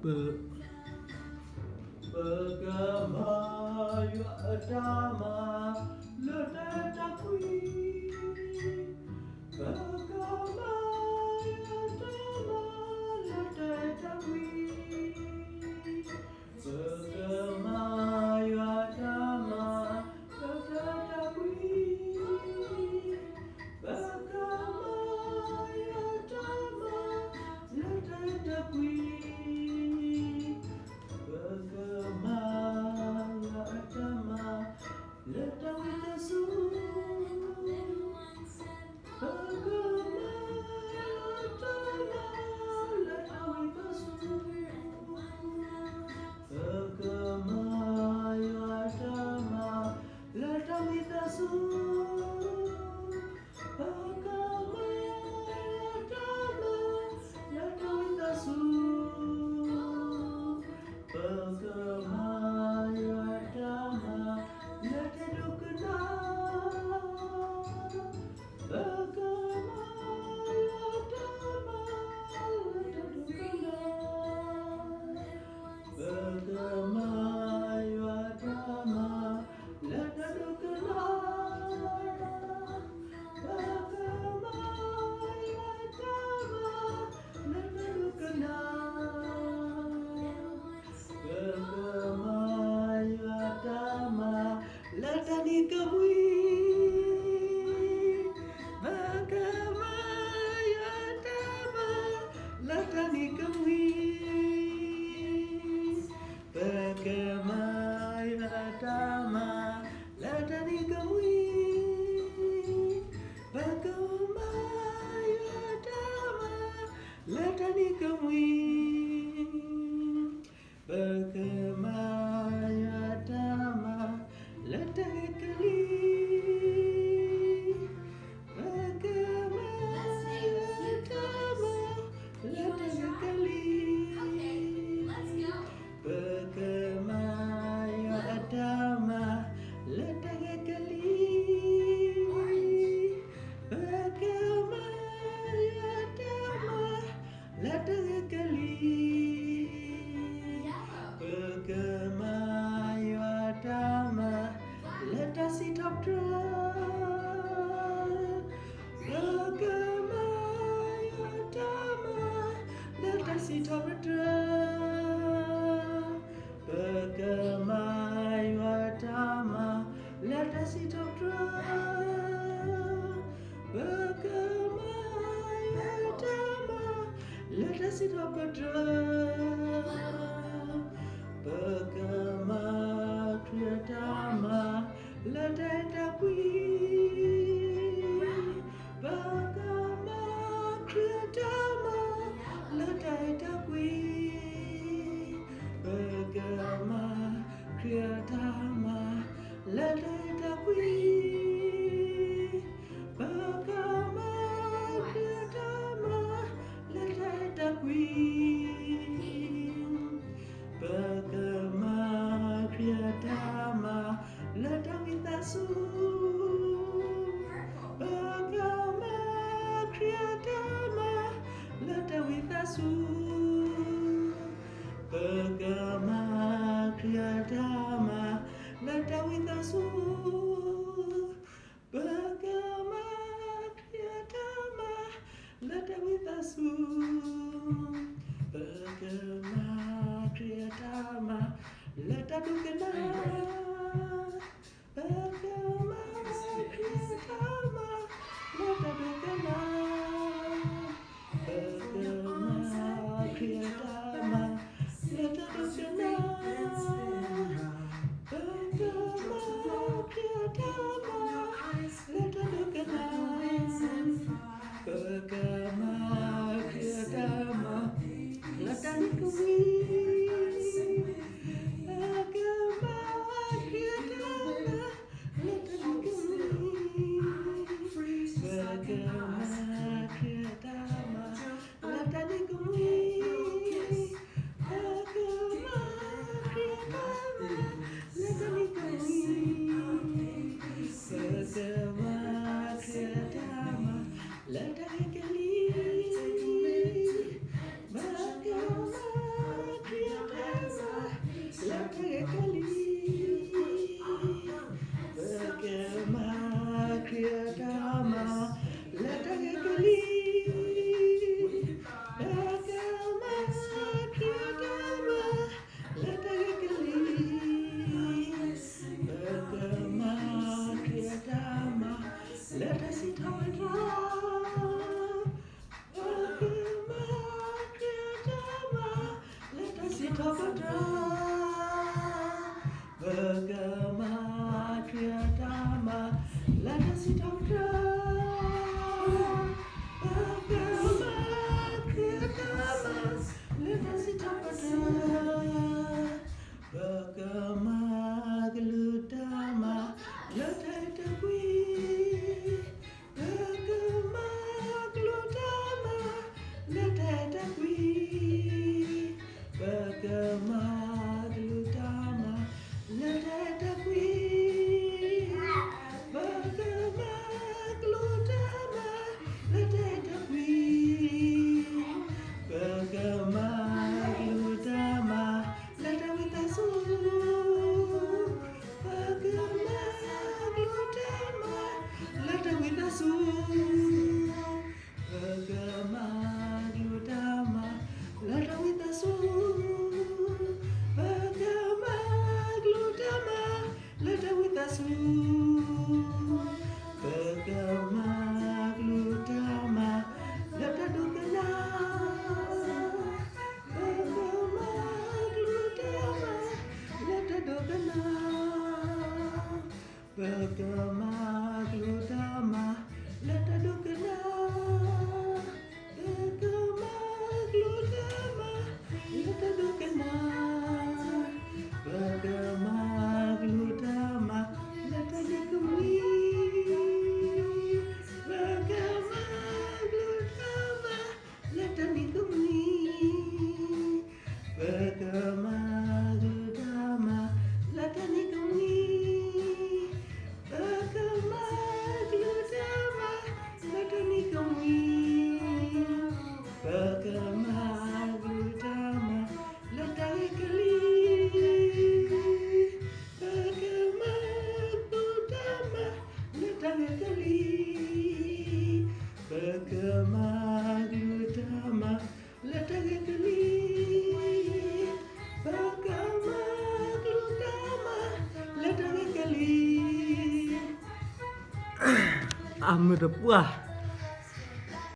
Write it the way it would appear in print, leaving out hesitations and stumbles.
Bergemayu adama letakui. Bergemayu adama letakui. Bergemayu adama letakui. Bergemayu adama letakui. Bergemayu adama letakui tasu. Bergemayu adama letakui tasu. Bergemayu adama letadukna. Bergemayu adama letadukna. Bergemayu adama letadukna. Bergemayu adama letadukna. Bergemayu adama letani kamui. Bergemayu adama letani kamui. Bergemayu adama letani kamui. Bergemayu adama letani kamui. Bergemayu adama letani kali. Bergemayu adama letani kali. Bergemayu adama letani kali. Bergemayu adama letani kali. Bergemayu adama letasi top drum. Bergemayu adama letasi top drum. Bergemayu adama letasi top drum. Bergemayu adama letasi top drum. Bergemayu adama letakui. Bergemayu adama letakui. Bergemayu adama letakui. Bergemayu adama letakui. Bergemayu adama letani tasu. Bergemayu adama letani tasu. Bergemayu adama letani tasu. Bergemayu adama letani tasu. Bergemayu adama letadukna. Bergemayu adama letadukna. Bergemayu adama letadukna. Bergemayu adama letadukna. Bergemayu adama letani kamui. Bergemayu adama letani kamui. Bergemayu adama letani kamui. Bergemayu adama letani kamui. Siddhartha Bhagama Kriyatama Lata Siddhartha Bhagama Kriyatama Lata Siddhartha Bhagama Glutama Lata Takwi Bhagama Glutama Lata Takwi Bhagama Glutama Lata Takwi Bhagama Glutama Lata Takwi Bhagama Glutama Lata Vitasu Bhagama Glutama Lata Vitasu Bhagama Glutama Lata Vitasu Bhagama Glutama Lata Vitasu Bhagama Glutama Lata Dukana Bhagama Glutama Lata Dukana Bhagama Glutama Lata Dukana Bhagama Glutama Lata Dukana Bhagama Glutama Lata Nikamwi Bhagama Glutama Lata Nikamwi Bhagama Glutama Lata Nikamwi Bhagama Glutama Lata Nikamwi Bhagama Glutama Lata Ekali Bhagama Glutama Lata Ekali Bhagama Glutama Lata Ekali Bhagama Glutama Lata Ekali Amrapua